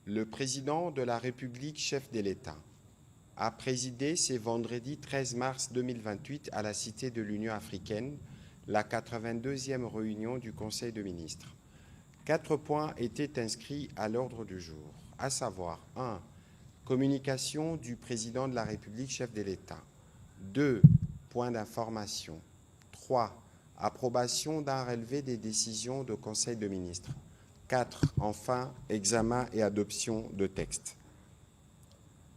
Le président de la République, chef de l'État, a présidé ce vendredi 13 mars 2028 à la Cité de l'Union africaine la 82e réunion du Conseil de ministres. 4 points étaient inscrits à l'ordre du jour, à savoir 1. Communication du président de la République, chef de l'État. 2. Points d'information. 3. Approbation d'un relevé des décisions du Conseil de ministres. 4. Enfin, examen et adoption de textes.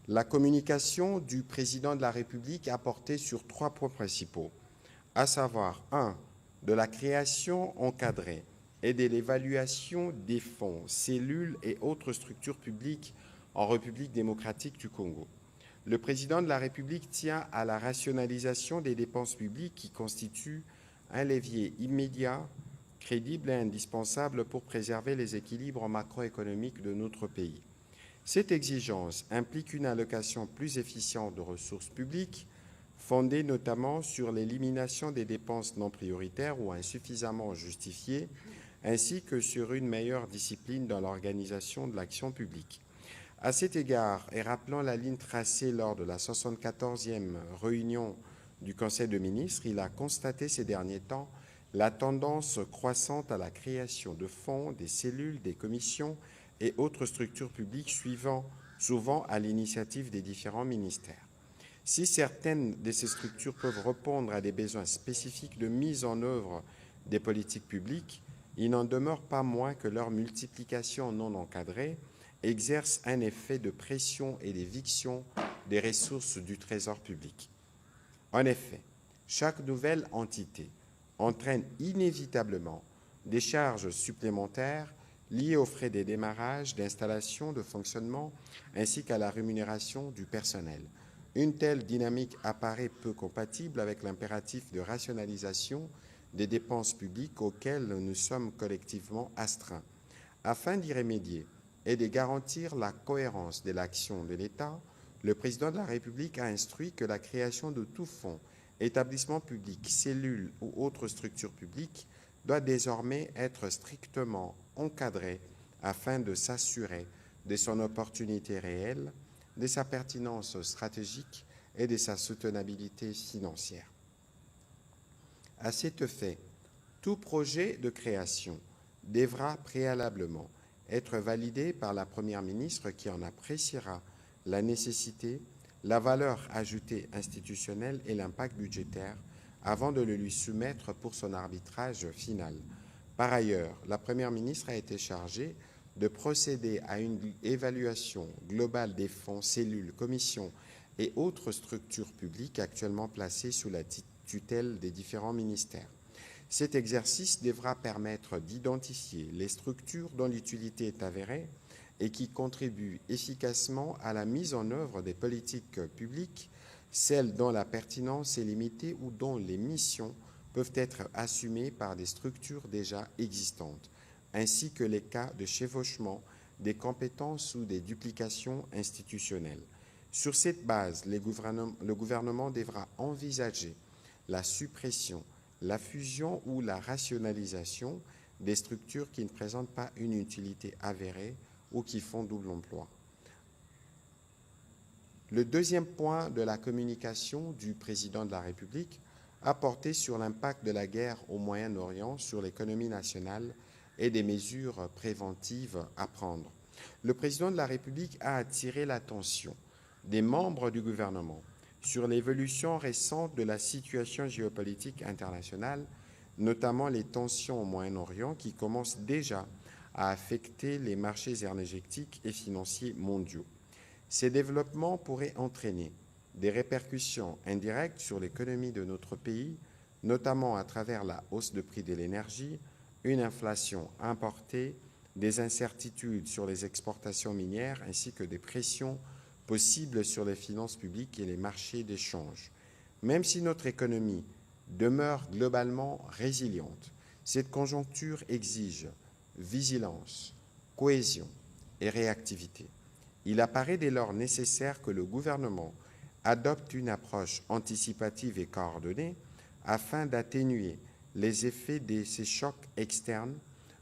La communication du président de la République a porté sur 3 points principaux, à savoir 1. De la création encadrée et de l'évaluation des fonds, cellules et autres structures publiques en République démocratique du Congo. Le président de la République tient à la rationalisation des dépenses publiques qui constituent un levier immédiat, crédible et indispensable pour préserver les équilibres macroéconomiques de notre pays. Cette exigence implique une allocation plus efficiente de ressources publiques, fondée notamment sur l'élimination des dépenses non prioritaires ou insuffisamment justifiées, ainsi que sur une meilleure discipline dans l'organisation de l'action publique. À cet égard, et rappelant la ligne tracée lors de la 74e réunion du Conseil de ministres, il a constaté ces derniers temps la tendance croissante à la création de fonds, des cellules, des commissions et autres structures publiques suivant souvent à l'initiative des différents ministères. Si certaines de ces structures peuvent répondre à des besoins spécifiques de mise en œuvre des politiques publiques, il n'en demeure pas moins que leur multiplication non encadrée exerce un effet de pression et d'éviction des ressources du Trésor public. En effet, chaque nouvelle entité entraîne inévitablement des charges supplémentaires liées aux frais des démarrages, d'installation, de fonctionnement, ainsi qu'à la rémunération du personnel. Une telle dynamique apparaît peu compatible avec l'impératif de rationalisation des dépenses publiques auxquelles nous sommes collectivement astreints. Afin d'y remédier et de garantir la cohérence de l'action de l'État, le président de la République a instruit que la création de tout fonds, établissement public, cellule ou autre structure publique doit désormais être strictement encadrée afin de s'assurer de son opportunité réelle, de sa pertinence stratégique et de sa soutenabilité financière. À cet effet, tout projet de création devra préalablement être validé par la Première ministre qui en appréciera la nécessité, la valeur ajoutée institutionnelle et l'impact budgétaire avant de le lui soumettre pour son arbitrage final. Par ailleurs, la Première ministre a été chargée de procéder à une évaluation globale des fonds, cellules, commissions et autres structures publiques actuellement placées sous la tutelle des différents ministères. Cet exercice devra permettre d'identifier les structures dont l'utilité est avérée et qui contribuent efficacement à la mise en œuvre des politiques publiques, celles dont la pertinence est limitée ou dont les missions peuvent être assumées par des structures déjà existantes, ainsi que les cas de chevauchement des compétences ou des duplications institutionnelles. Sur cette base, le gouvernement devra envisager la suppression, la fusion ou la rationalisation des structures qui ne présentent pas une utilité avérée ou qui font double emploi. Le deuxième point de la communication du président de la République a porté sur l'impact de la guerre au Moyen-Orient sur l'économie nationale et des mesures préventives à prendre. Le président de la République a attiré l'attention des membres du gouvernement sur l'évolution récente de la situation géopolitique internationale, notamment les tensions au Moyen-Orient qui commencent déjà à affecter les marchés énergétiques et financiers mondiaux. Ces développements pourraient entraîner des répercussions indirectes sur l'économie de notre pays, notamment à travers la hausse de prix de l'énergie, une inflation importée, des incertitudes sur les exportations minières ainsi que des pressions possibles sur les finances publiques et les marchés d'échange. Même si notre économie demeure globalement résiliente, cette conjoncture exige vigilance, cohésion et réactivité. Il apparaît dès lors nécessaire que le gouvernement adopte une approche anticipative et coordonnée afin d'atténuer les effets de ces chocs externes,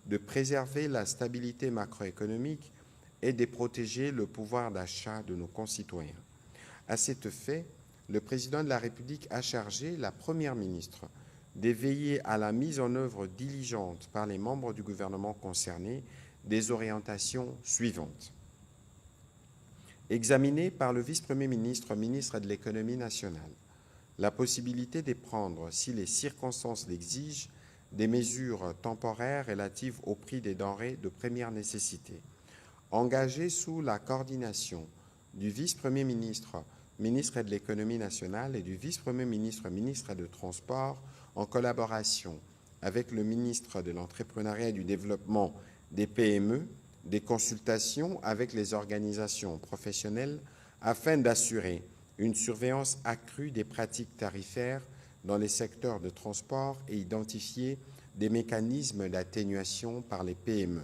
de préserver la stabilité macroéconomique et de protéger le pouvoir d'achat de nos concitoyens. À cet effet, le président de la République a chargé la Première ministre de veiller à la mise en œuvre diligente par les membres du gouvernement concernés des orientations suivantes. Examiné par le vice-premier ministre, ministre de l'économie nationale, la possibilité de prendre, si les circonstances l'exigent, des mesures temporaires relatives au prix des denrées de première nécessité, engagées sous la coordination du vice-premier ministre, ministre de l'économie nationale, et du vice-premier ministre, ministre des Transports, en collaboration avec le ministre de l'Entrepreneuriat et du Développement des PME, des consultations avec les organisations professionnelles afin d'assurer une surveillance accrue des pratiques tarifaires dans les secteurs de transport et identifier des mécanismes d'atténuation par les PME.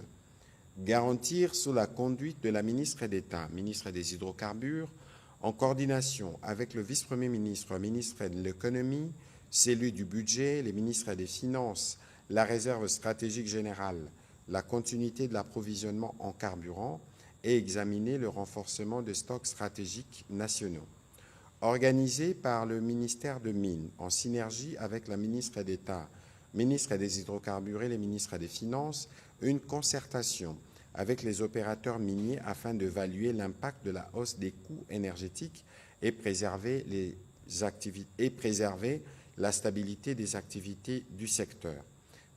Garantir sous la conduite de la ministre d'État, ministre des Hydrocarbures, en coordination avec le vice-premier ministre, ministre de l'économie, celui du budget, les ministres des Finances, la réserve stratégique générale, la continuité de l'approvisionnement en carburant et examiner le renforcement des stocks stratégiques nationaux. Organisé par le ministère de Mines, en synergie avec la ministre d'État, ministre des Hydrocarbures et les ministres des Finances, une concertation avec les opérateurs miniers afin d'évaluer l'impact de la hausse des coûts énergétiques et préserver la stabilité des activités du secteur.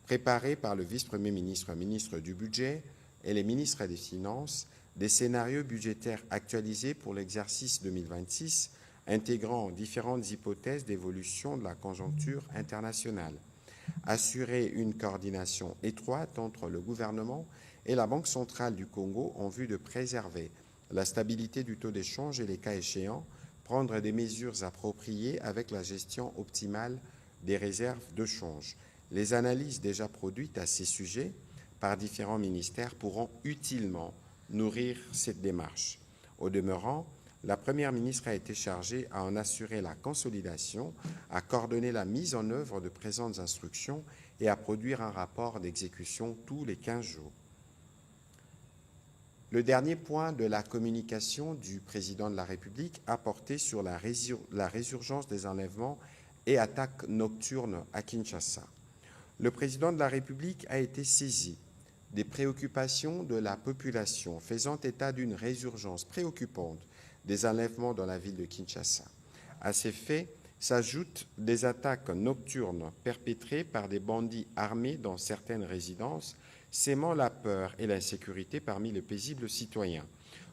Préparé par le vice-premier ministre, ministre du Budget et les ministres des Finances, des scénarios budgétaires actualisés pour l'exercice 2026, intégrant différentes hypothèses d'évolution de la conjoncture internationale. Assurer une coordination étroite entre le gouvernement et la Banque centrale du Congo en vue de préserver la stabilité du taux d'échange et, les cas échéants, prendre des mesures appropriées avec la gestion optimale des réserves de change. Les analyses déjà produites à ces sujets par différents ministères pourront utilement nourrir cette démarche. Au demeurant, la Première ministre a été chargée à en assurer la consolidation, à coordonner la mise en œuvre de présentes instructions et à produire un rapport d'exécution tous les 15 jours. Le dernier point de la communication du président de la République a porté sur la résurgence des enlèvements et attaques nocturnes à Kinshasa. Le président de la République a été saisi des préoccupations de la population faisant état d'une résurgence préoccupante des enlèvements dans la ville de Kinshasa. À ces faits s'ajoutent des attaques nocturnes perpétrées par des bandits armés dans certaines résidences, sémant la peur et l'insécurité parmi les paisibles citoyens.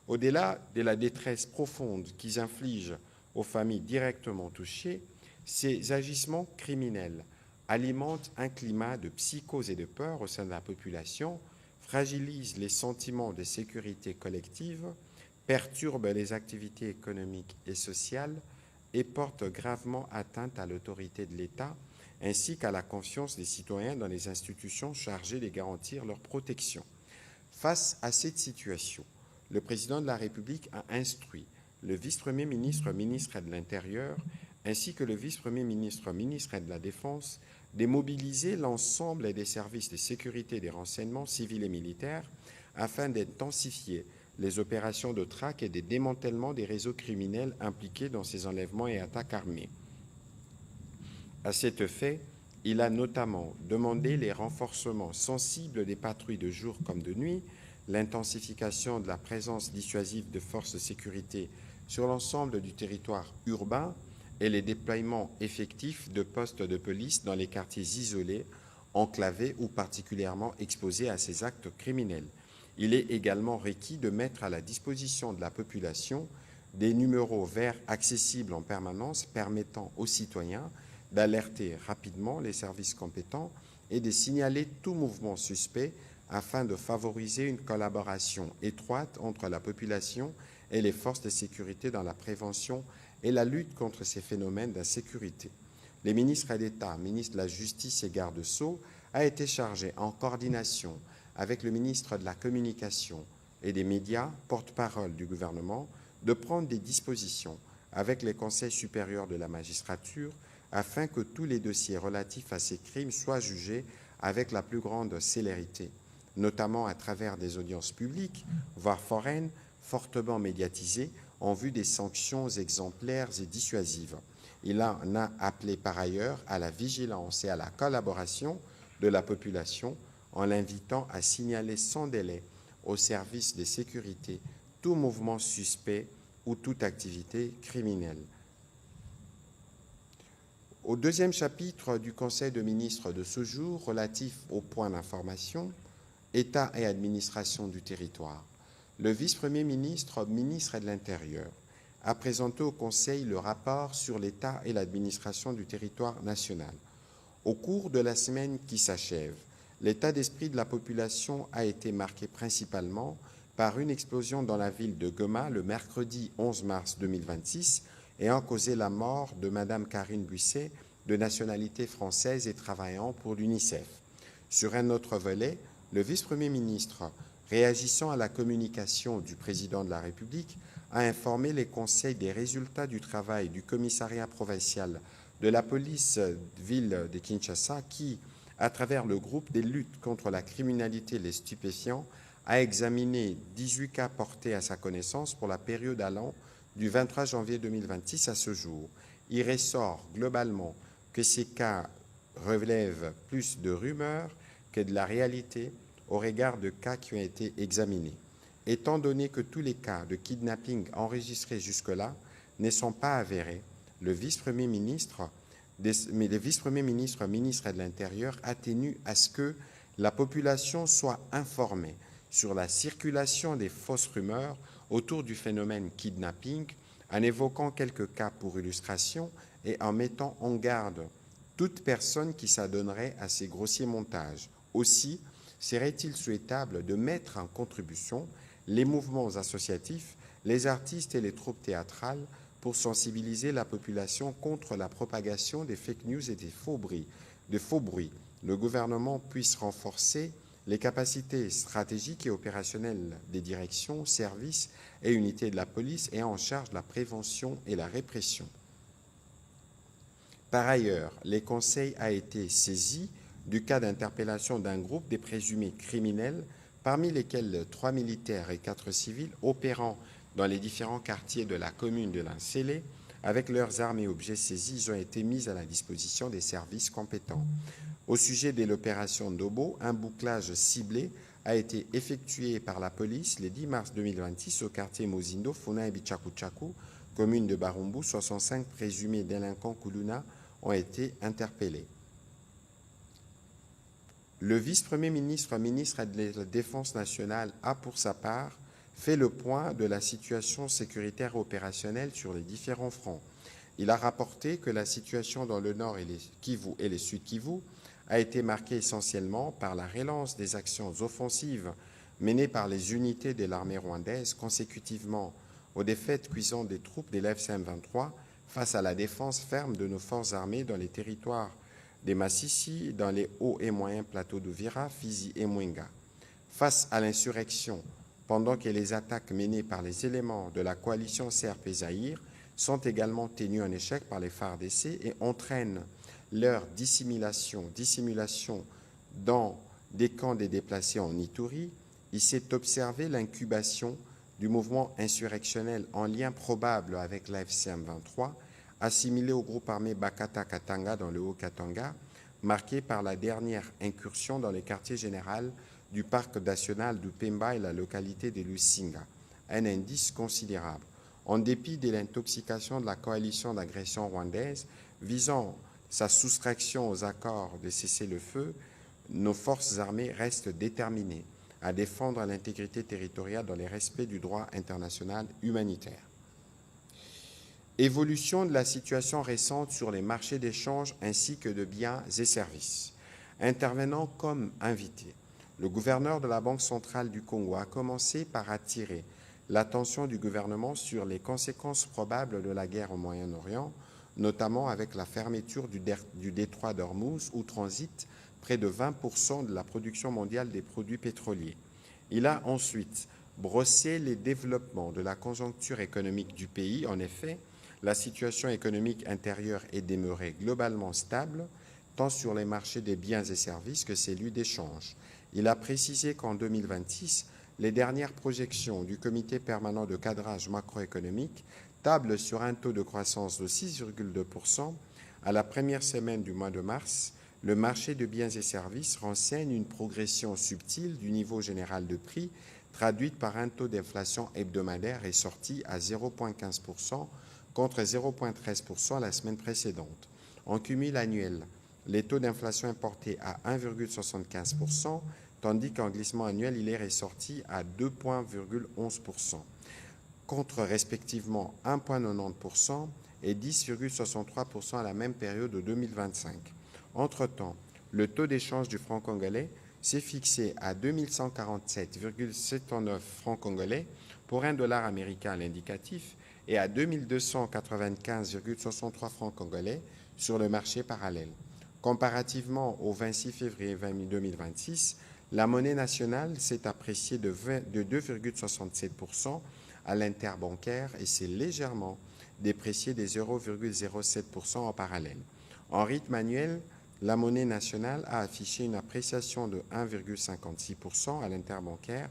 Au-delà de la détresse profonde qu'ils infligent aux familles directement touchées, ces agissements criminels alimentent un climat de psychose et de peur au sein de la population, fragilisent les sentiments de sécurité collective, perturbent les activités économiques et sociales et portent gravement atteinte à l'autorité de l'État ainsi qu'à la confiance des citoyens dans les institutions chargées de garantir leur protection. Face à cette situation, le président de la République a instruit le vice-premier ministre, ministre de l'Intérieur, ainsi que le vice-premier ministre, ministre de la Défense, de mobiliser l'ensemble des services de sécurité et des renseignements civils et militaires afin d'intensifier les opérations de traque et de démantèlement des réseaux criminels impliqués dans ces enlèvements et attaques armées. À cet effet, il a notamment demandé les renforcements sensibles des patrouilles de jour comme de nuit, l'intensification de la présence dissuasive de forces de sécurité sur l'ensemble du territoire urbain et les déploiements effectifs de postes de police dans les quartiers isolés, enclavés ou particulièrement exposés à ces actes criminels. Il est également requis de mettre à la disposition de la population des numéros verts accessibles en permanence permettant aux citoyens d'alerter rapidement les services compétents et de signaler tout mouvement suspect afin de favoriser une collaboration étroite entre la population et les forces de sécurité dans la prévention et la lutte contre ces phénomènes d'insécurité. Les ministres d'État, ministre de la Justice et garde-sceaux, a été chargé en coordination avec le ministre de la Communication et des Médias, porte-parole du gouvernement, de prendre des dispositions avec les conseils supérieurs de la magistrature afin que tous les dossiers relatifs à ces crimes soient jugés avec la plus grande célérité. notamment à travers des audiences publiques, voire foraines, fortement médiatisées, en vue des sanctions exemplaires et dissuasives. Il en a appelé par ailleurs à la vigilance et à la collaboration de la population en l'invitant à signaler sans délai aux services de sécurité tout mouvement suspect ou toute activité criminelle. Au deuxième chapitre du Conseil de ministres de ce jour, relatif au point d'information, État et administration du territoire, le vice-premier ministre, ministre de l'Intérieur, a présenté au Conseil le rapport sur l'État et l'administration du territoire national. Au cours de la semaine qui s'achève, l'état d'esprit de la population a été marqué principalement par une explosion dans la ville de Goma le mercredi 11 mars 2026 ayant causé la mort de Mme Karine Buisset, de nationalité française et travaillant pour l'UNICEF. Sur un autre volet, le vice-premier ministre, réagissant à la communication du président de la République, a informé les conseils des résultats du travail du commissariat provincial de la police ville de Kinshasa qui, à travers le groupe des luttes contre la criminalité et les stupéfiants, a examiné 18 cas portés à sa connaissance pour la période allant du 23 janvier 2026 à ce jour. Il ressort globalement que ces cas relèvent plus de rumeurs que de la réalité au regard de cas qui ont été examinés. Étant donné que tous les cas de kidnapping enregistrés jusque-là ne sont pas avérés, le vice-premier ministre, ministre de l'Intérieur, a tenu à ce que la population soit informée sur la circulation des fausses rumeurs autour du phénomène kidnapping, en évoquant quelques cas pour illustration et en mettant en garde toute personne qui s'adonnerait à ces grossiers montages. Aussi, serait-il souhaitable de mettre en contribution les mouvements associatifs, les artistes et les troupes théâtrales pour sensibiliser la population contre la propagation des fake news et des faux bruits. Le gouvernement puisse renforcer les capacités stratégiques et opérationnelles des directions, services et unités de la police ayant en charge la prévention et la répression. Par ailleurs, le Conseil a été saisi du cas d'interpellation d'un groupe des présumés criminels, parmi lesquels 3 militaires et 4 civils opérant dans les différents quartiers de la commune de Lincélé. Avec leurs armes et objets saisis, ils ont été mis à la disposition des services compétents. Au sujet de l'opération Ndobo, un bouclage ciblé a été effectué par la police le 10 mars 2026 au quartier Mozindo, Funa et Bichakuchaku, commune de Barumbu. 65 présumés délinquants Kuluna ont été interpellés. Le vice-premier ministre, ministre de la Défense nationale, a pour sa part fait le point de la situation sécuritaire et opérationnelle sur les différents fronts. Il a rapporté que la situation dans le nord et le sud Kivu a été marquée essentiellement par la relance des actions offensives menées par les unités de l'armée rwandaise consécutivement aux défaites cuisantes des troupes de l'FCM-23 face à la défense ferme de nos forces armées dans les territoires des Massissi, dans les hauts et moyens plateaux d'Uvira, Fizi et Mwenga. Face à l'insurrection, pendant que les attaques menées par les éléments de la coalition CRP-Zaïre sont également tenues en échec par les FARDC et entraînent leur dissimulation dans des camps des déplacés en Ituri, il s'est observé l'incubation du mouvement insurrectionnel en lien probable avec la FCM-23, assimilé au groupe armé Bakata-Katanga dans le Haut-Katanga, marqué par la dernière incursion dans les quartiers généraux du parc national du Pemba et la localité de Lusinga, un indice considérable. En dépit de l'intoxication de la coalition d'agression rwandaise visant sa soustraction aux accords de cessez-le-feu, nos forces armées restent déterminées à défendre l'intégrité territoriale dans le respect du droit international humanitaire. Évolution de la situation récente sur les marchés d'échange ainsi que de biens et services. Intervenant comme invité, le gouverneur de la Banque centrale du Congo a commencé par attirer l'attention du gouvernement sur les conséquences probables de la guerre au Moyen-Orient, notamment avec la fermeture du détroit d'Ormuz où transitent près de 20% de la production mondiale des produits pétroliers. Il a ensuite brossé les développements de la conjoncture économique du pays. En effet, la situation économique intérieure est demeurée globalement stable, tant sur les marchés des biens et services que celui d'échange. Il a précisé qu'en 2026, les dernières projections du Comité permanent de cadrage macroéconomique tablent sur un taux de croissance de 6,2%. À la première semaine du mois de mars, le marché de biens et services renseigne une progression subtile du niveau général de prix, traduite par un taux d'inflation hebdomadaire ressorti à 0,15% contre 0,13% la semaine précédente. En cumul annuel, les taux d'inflation importés à 1,75%, tandis qu'en glissement annuel, il est ressorti à 2,11%, contre respectivement 1,90% et 10,63% à la même période de 2025. Entre-temps, le taux d'échange du franc congolais s'est fixé à 2147,79 francs congolais pour $1 américain à l'indicatif et à 2295,63 francs congolais sur le marché parallèle. Comparativement au 26 février 2026, la monnaie nationale s'est appréciée de 2,67% à l'interbancaire et s'est légèrement dépréciée des 0,07% en parallèle. En rythme annuel, la monnaie nationale a affiché une appréciation de 1,56% à l'interbancaire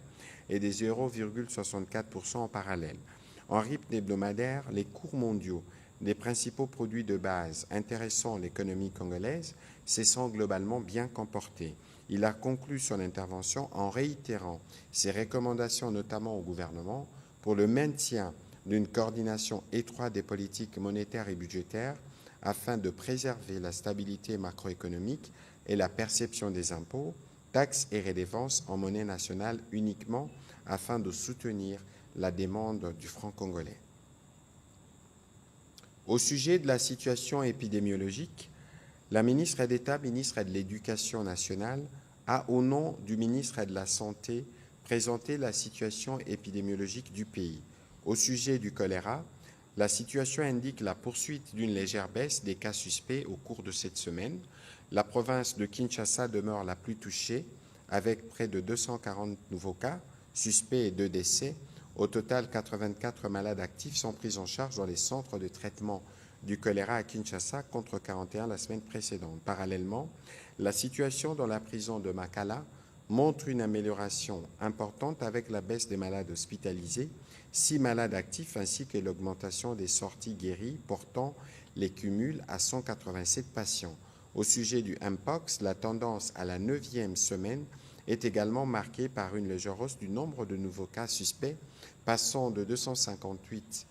et des 0,64% en parallèle. En rythme hebdomadaire, les cours mondiaux des principaux produits de base intéressant l'économie congolaise se sont globalement bien comportés. Il a conclu son intervention en réitérant ses recommandations notamment au gouvernement pour le maintien d'une coordination étroite des politiques monétaires et budgétaires afin de préserver la stabilité macroéconomique et la perception des impôts, taxes et redevances en monnaie nationale uniquement afin de soutenir la demande du franc congolais. Au sujet de la situation épidémiologique, la ministre d'État, ministre de l'Éducation nationale, a, au nom du ministre de la Santé, présenté la situation épidémiologique du pays. Au sujet du choléra, la situation indique la poursuite d'une légère baisse des cas suspects au cours de cette semaine. La province de Kinshasa demeure la plus touchée, avec près de 240 nouveaux cas suspects et 2 décès. Au total, 84 malades actifs sont pris en charge dans les centres de traitement du choléra à Kinshasa contre 41 la semaine précédente. Parallèlement, la situation dans la prison de Makala montre une amélioration importante avec la baisse des malades hospitalisés, 6 malades actifs ainsi que l'augmentation des sorties guéries portant les cumuls à 187 patients. Au sujet du Mpox, la tendance à la 9e semaine est également marquée par une légère hausse du nombre de nouveaux cas suspects, passant de 258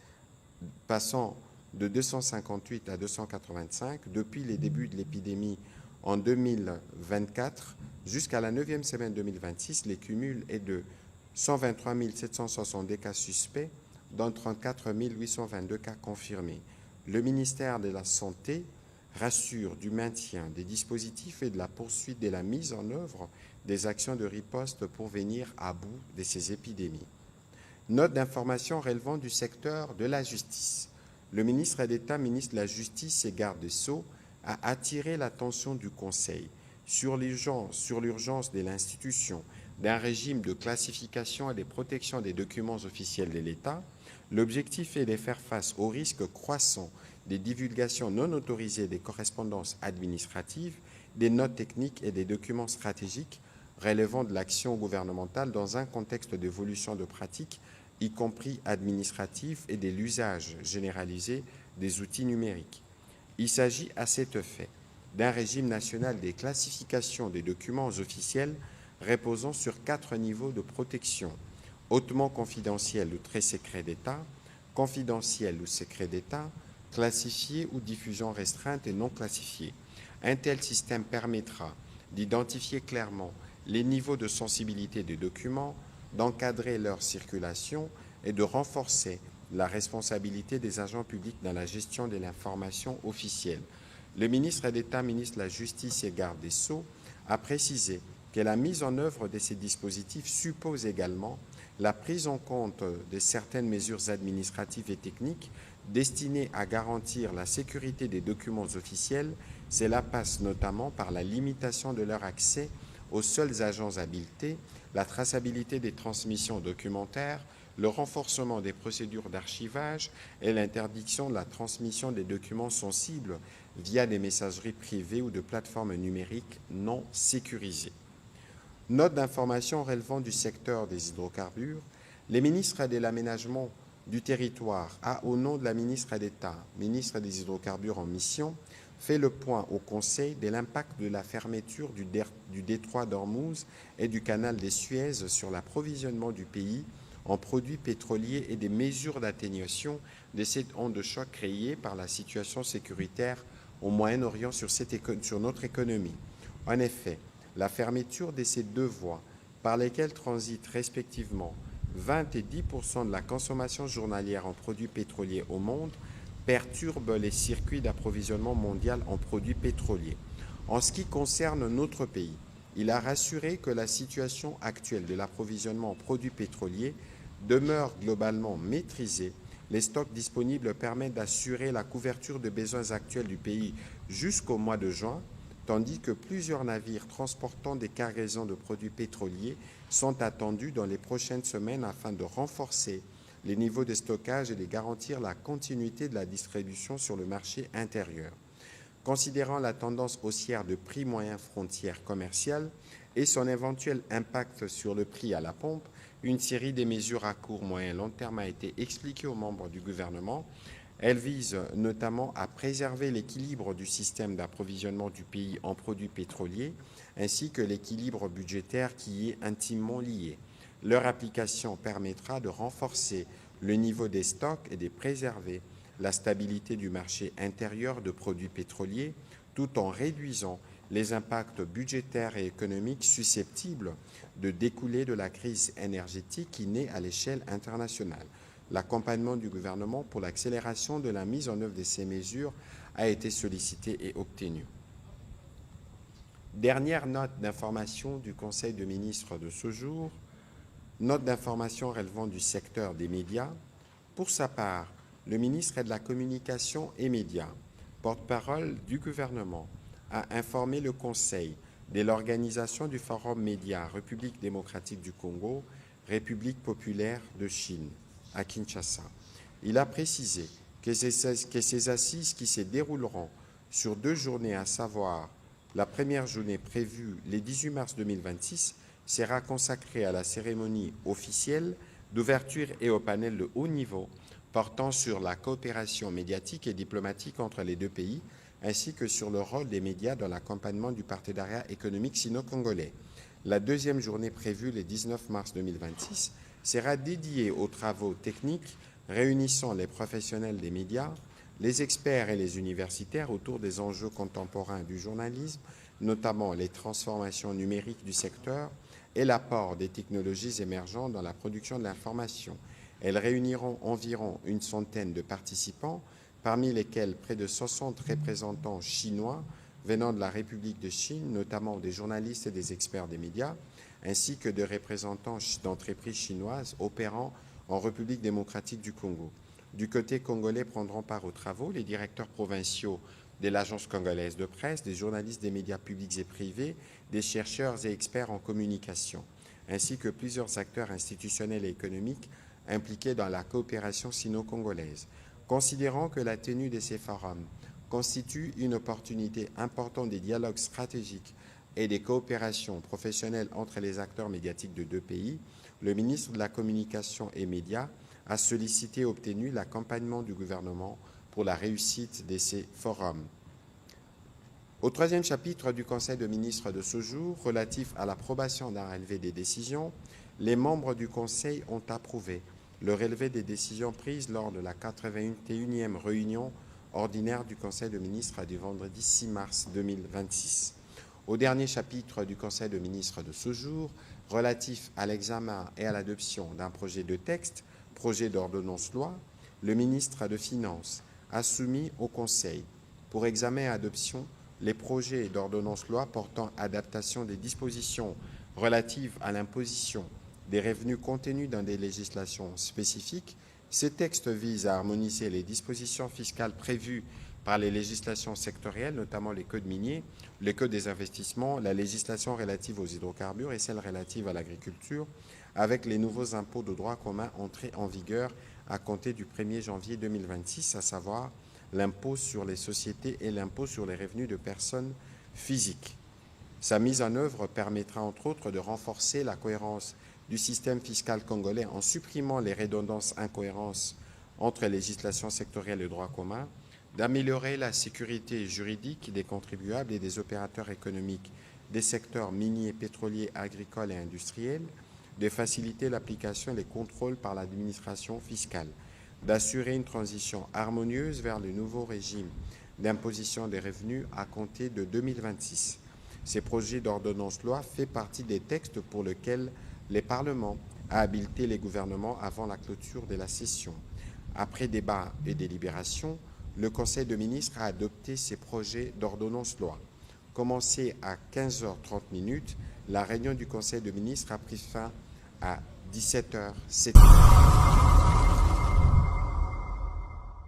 à 285 depuis les débuts de l'épidémie en 2024 jusqu'à la 9e semaine 2026. Les cumuls est de 123 762 cas suspects, dont 34 822 cas confirmés. Le ministère de la Santé rassure du maintien des dispositifs et de la poursuite de la mise en œuvre des actions de riposte pour venir à bout de ces épidémies. Note d'information relevant du secteur de la justice. Le ministre d'État, ministre de la Justice et garde des Sceaux a attiré l'attention du Conseil sur l'urgence de l'institution d'un régime de classification et de protection des documents officiels de l'État. L'objectif est de faire face au risque croissant des divulgations non autorisées des correspondances administratives, des notes techniques et des documents stratégiques relevant de l'action gouvernementale dans un contexte d'évolution de pratiques, y compris administratifs, et de l'usage généralisé des outils numériques. Il s'agit à cet effet d'un régime national des classifications des documents officiels reposant sur 4 niveaux de protection: hautement confidentiel ou très secret d'État, confidentiel ou secret d'État, classifié ou diffusion restreinte et non classifié. Un tel système permettra d'identifier clairement les niveaux de sensibilité des documents, d'encadrer leur circulation et de renforcer la responsabilité des agents publics dans la gestion de l'information officielle. Le ministre d'État, ministre de la Justice et garde des Sceaux a précisé que la mise en œuvre de ces dispositifs suppose également la prise en compte de certaines mesures administratives et techniques destinées à garantir la sécurité des documents officiels. Cela passe notamment par la limitation de leur accès aux seuls agents habilités, la traçabilité des transmissions documentaires, le renforcement des procédures d'archivage et l'interdiction de la transmission des documents sensibles via des messageries privées ou de plateformes numériques non sécurisées. Note d'information relevant du secteur des hydrocarbures. Les ministres de l'Aménagement du territoire a, au nom de la ministre d'État, ministre des Hydrocarbures en mission, fait le point au Conseil de l'impact de la fermeture du détroit d'Ormuz et du canal des Suez sur l'approvisionnement du pays en produits pétroliers et des mesures d'atténuation de cette onde de choc créée par la situation sécuritaire au Moyen-Orient sur notre économie. En effet, la fermeture de ces deux voies par lesquelles transitent respectivement 20 et 10% de la consommation journalière en produits pétroliers au monde perturbe les circuits d'approvisionnement mondial en produits pétroliers. En ce qui concerne notre pays, il a rassuré que la situation actuelle de l'approvisionnement en produits pétroliers demeure globalement maîtrisée. Les stocks disponibles permettent d'assurer la couverture de besoins actuels du pays jusqu'au mois de juin, tandis que plusieurs navires transportant des cargaisons de produits pétroliers sont attendus dans les prochaines semaines afin de renforcer les niveaux de stockage et de garantir la continuité de la distribution sur le marché intérieur. Considérant la tendance haussière de prix moyen frontière commerciale et son éventuel impact sur le prix à la pompe, une série de mesures à court, moyen et long terme a été expliquée aux membres du gouvernement. Elle vise notamment à préserver l'équilibre du système d'approvisionnement du pays en produits pétroliers ainsi que l'équilibre budgétaire qui y est intimement lié. Leur application permettra de renforcer le niveau des stocks et de préserver la stabilité du marché intérieur de produits pétroliers tout en réduisant les impacts budgétaires et économiques susceptibles de découler de la crise énergétique qui naît à l'échelle internationale. L'accompagnement du gouvernement pour l'accélération de la mise en œuvre de ces mesures a été sollicité et obtenu. Dernière note d'information du Conseil de ministres de ce jour, note d'information relevant du secteur des médias. Pour sa part, le ministre de la Communication et Médias, porte-parole du gouvernement, a informé le Conseil de l'organisation du Forum Média République démocratique du Congo, République populaire de Chine, à Kinshasa. Il a précisé que ces assises qui se dérouleront sur 2 journées, à savoir la première journée prévue le 18 mars 2026, sera consacrée à la cérémonie officielle d'ouverture et au panel de haut niveau portant sur la coopération médiatique et diplomatique entre les deux pays, ainsi que sur le rôle des médias dans l'accompagnement du partenariat économique sino-congolais. La deuxième journée prévue le 19 mars 2026 sera dédiée aux travaux techniques réunissant les professionnels des médias, les experts et les universitaires autour des enjeux contemporains du journalisme, notamment les transformations numériques du secteur et l'apport des technologies émergentes dans la production de l'information. Elles réuniront environ une centaine de participants, parmi lesquels près de 60 représentants chinois venant de la République de Chine, notamment des journalistes et des experts des médias, ainsi que de représentants d'entreprises chinoises opérant en République démocratique du Congo. Du côté congolais prendront part aux travaux les directeurs provinciaux de l'Agence congolaise de presse, des journalistes des médias publics et privés, des chercheurs et experts en communication, ainsi que plusieurs acteurs institutionnels et économiques impliqués dans la coopération sino-congolaise. Considérant que la tenue de ces forums constitue une opportunité importante des dialogues stratégiques et des coopérations professionnelles entre les acteurs médiatiques de deux pays, le ministre de la Communication et Médias a sollicité et obtenu l'accompagnement du gouvernement pour la réussite de ces forums. Au troisième chapitre du Conseil de ministres de ce jour, relatif à l'approbation d'un relevé des décisions, les membres du Conseil ont approuvé le relevé des décisions prises lors de la 81e réunion ordinaire du Conseil de ministres du vendredi 6 mars 2026. Au dernier chapitre du Conseil de ministres de ce jour, relatif à l'examen et à l'adoption d'un projet de texte, projet d'ordonnance-loi, le ministre des Finances a soumis au Conseil pour examen et adoption les projets d'ordonnance-loi portant adaptation des dispositions relatives à l'imposition des revenus contenus dans des législations spécifiques. Ces textes visent à harmoniser les dispositions fiscales prévues par les législations sectorielles, notamment les codes miniers, le code des investissements, la législation relative aux hydrocarbures et celle relative à l'agriculture, avec les nouveaux impôts de droit commun entrés en vigueur à compter du 1er janvier 2026, à savoir l'impôt sur les sociétés et l'impôt sur les revenus de personnes physiques. Sa mise en œuvre permettra entre autres de renforcer la cohérence du système fiscal congolais en supprimant les redondances, incohérences entre législations sectorielles et droit commun, d'améliorer la sécurité juridique des contribuables et des opérateurs économiques des secteurs miniers, pétroliers, agricoles et industriels, de faciliter l'application et les contrôles par l'administration fiscale, d'assurer une transition harmonieuse vers le nouveau régime d'imposition des revenus à compter de 2026. Ces projets d'ordonnance-loi font partie des textes pour lesquels le Parlement a habilité les gouvernements avant la clôture de la session. Après débat et délibération, le Conseil de ministres a adopté ces projets d'ordonnance-loi. Commencée à 15h30, la réunion du Conseil de ministres a pris fin à 17h07.